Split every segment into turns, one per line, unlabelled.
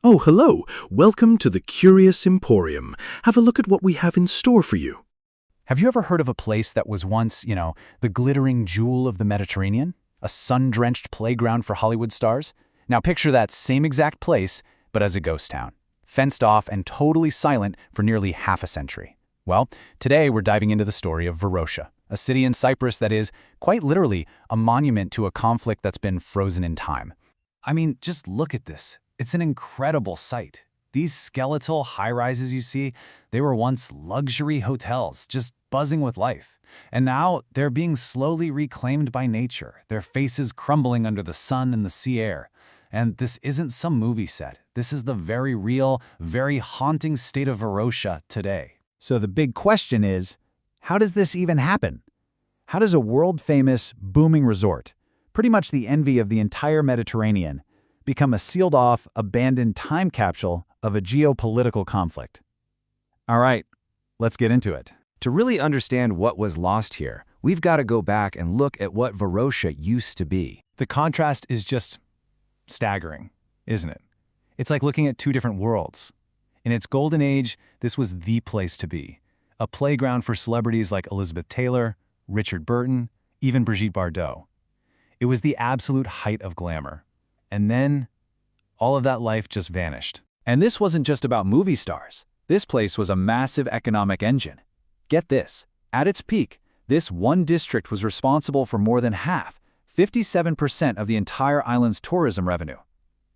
Oh, hello. Welcome to the Curious Emporium. Have a look at what we have in store for you.
Have you ever heard of a place that was once, the glittering jewel of the Mediterranean? A sun-drenched playground for Hollywood stars? Now picture that same exact place, but as a ghost town. Fenced off and totally silent for nearly half a century. Well, today we're diving into the story of Varosha, a city in Cyprus that is, quite literally, a monument to a conflict that's been frozen in time. I mean, just look at this. It's an incredible sight. These skeletal high-rises you see, they were once luxury hotels, just buzzing with life. And now they're being slowly reclaimed by nature, their faces crumbling under the sun and the sea air. And this isn't some movie set. This is the very real, very haunting state of Varosha today.
So the big question is, how does this even happen? How does a world-famous, booming resort, pretty much the envy of the entire Mediterranean, become a sealed-off, abandoned time capsule of a geopolitical conflict? All right, let's get into it.
To really understand what was lost here, we've got to go back and look at what Varosha used to be.
The contrast is just staggering, isn't it? It's like looking at two different worlds. In its golden age, this was the place to be. A playground for celebrities like Elizabeth Taylor, Richard Burton, even Brigitte Bardot. It was the absolute height of glamour. And then, all of that life just vanished.
And this wasn't just about movie stars. This place was a massive economic engine. Get this, at its peak, this one district was responsible for more than half, 57% of the entire island's tourism revenue.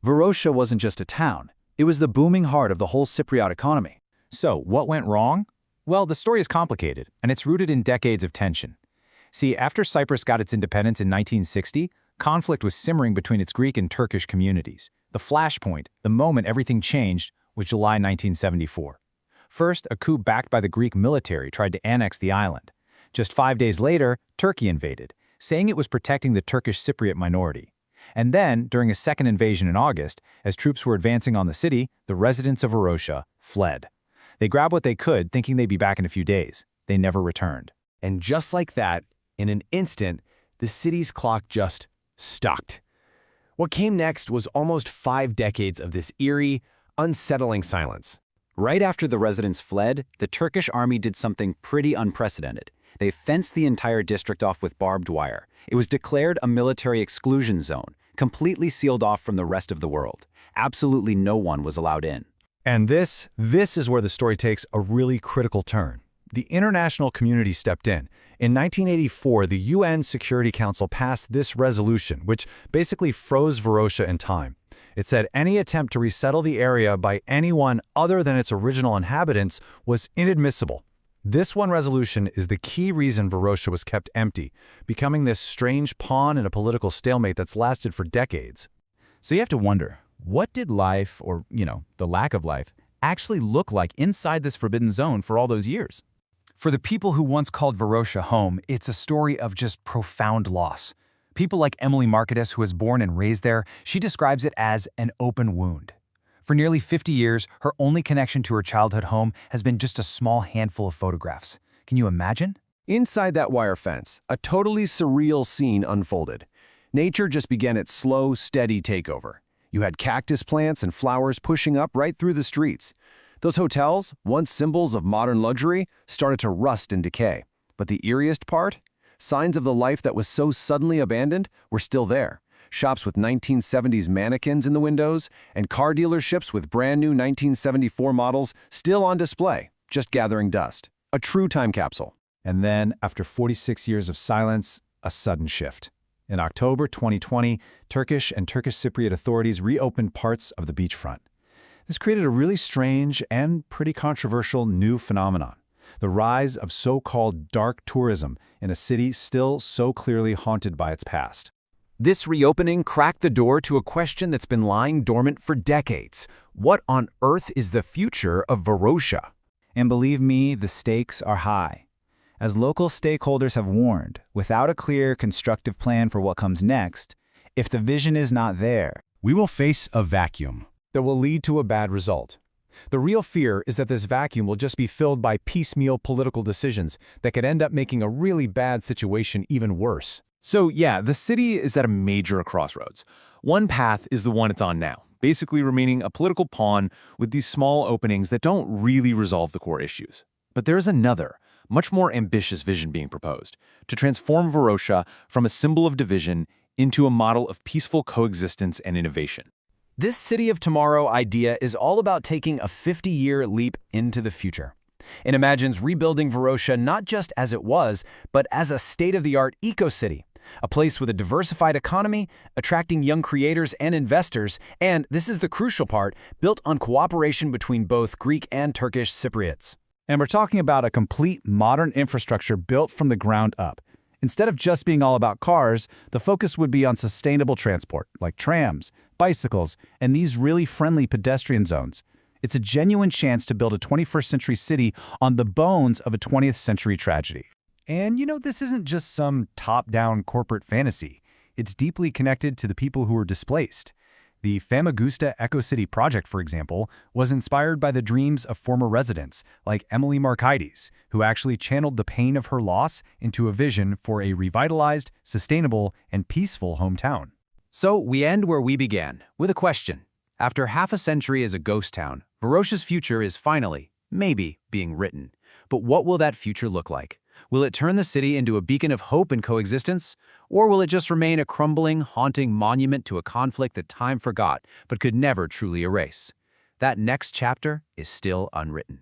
Varosha wasn't just a town, it was the booming heart of the whole Cypriot economy.
So, what went wrong? Well, the story is complicated, and it's rooted in decades of tension. See, after Cyprus got its independence in 1960, conflict was simmering between its Greek and Turkish communities. The flashpoint, the moment everything changed, was July 1974. First, a coup backed by the Greek military tried to annex the island. Just 5 days later, Turkey invaded, saying it was protecting the Turkish Cypriot minority. And then, during a second invasion in August, as troops were advancing on the city, the residents of Varosha fled. They grabbed what they could, thinking they'd be back in a few days. They never returned.
And just like that, in an instant, the city's clock just stopped. What came next was almost 5 decades of this eerie, unsettling silence.
Right after the residents fled, the Turkish army did something pretty unprecedented. They fenced the entire district off with barbed wire. It was declared a military exclusion zone, completely sealed off from the rest of the world. Absolutely no one was allowed in.
And this is where the story takes a really critical turn. The international community stepped in. In 1984, the UN Security Council passed this resolution, which basically froze Varosha in time. It said any attempt to resettle the area by anyone other than its original inhabitants was inadmissible. This one resolution is the key reason Varosha was kept empty, becoming this strange pawn in a political stalemate that's lasted for decades.
So you have to wonder, what did life, or, the lack of life, actually look like inside this forbidden zone for all those years? For the people who once called Varosha home, it's a story of just profound loss. People like Emily Marketis, who was born and raised there, she describes it as an open wound. For nearly 50 years, her only connection to her childhood home has been just a small handful of photographs. Can you imagine?
Inside that wire fence, a totally surreal scene unfolded. Nature just began its slow, steady takeover. You had cactus plants and flowers pushing up right through the streets. Those hotels, once symbols of modern luxury, started to rust and decay. But the eeriest part? Signs of the life that was so suddenly abandoned were still there. Shops with 1970s mannequins in the windows, and car dealerships with brand new 1974 models still on display, just gathering dust. A true time capsule.
And then, after 46 years of silence, a sudden shift. In October 2020, Turkish and Turkish Cypriot authorities reopened parts of the beachfront. This created a really strange and pretty controversial new phenomenon, the rise of so-called dark tourism in a city still so clearly haunted by its past.
This reopening cracked the door to a question that's been lying dormant for decades. What on earth is the future of Varosha?
And believe me, the stakes are high. As local stakeholders have warned, without a clear, constructive plan for what comes next, if the vision is not there,
We will face a vacuum that will lead to a bad result. The real fear is that this vacuum will just be filled by piecemeal political decisions that could end up making a really bad situation even worse.
So yeah, the city is at a major crossroads. One path is the one it's on now, basically remaining a political pawn with these small openings that don't really resolve the core issues. But there is another, much more ambitious vision being proposed, to transform Varosha from a symbol of division into a model of peaceful coexistence and innovation.
This city of tomorrow idea is all about taking a 50-year leap into the future. It imagines rebuilding Varosha not just as it was, but as a state-of-the-art eco-city, a place with a diversified economy, attracting young creators and investors, and, this is the crucial part, built on cooperation between both Greek and Turkish Cypriots.
And we're talking about a complete modern infrastructure built from the ground up. Instead of just being all about cars, the focus would be on sustainable transport, like trams, bicycles, and these really friendly pedestrian zones. It's a genuine chance to build a 21st century city on the bones of a 20th century tragedy. And this isn't just some top-down corporate fantasy. It's deeply connected to the people who were displaced. The Famagusta Eco-City project, for example, was inspired by the dreams of former residents, like Emily Markides, who actually channeled the pain of her loss into a vision for a revitalized, sustainable, and peaceful hometown.
So we end where we began, with a question. After half a century as a ghost town, Varosha's future is finally, maybe, being written. But what will that future look like? Will it turn the city into a beacon of hope and coexistence? Or will it just remain a crumbling, haunting monument to a conflict that time forgot but could never truly erase? That next chapter is still unwritten.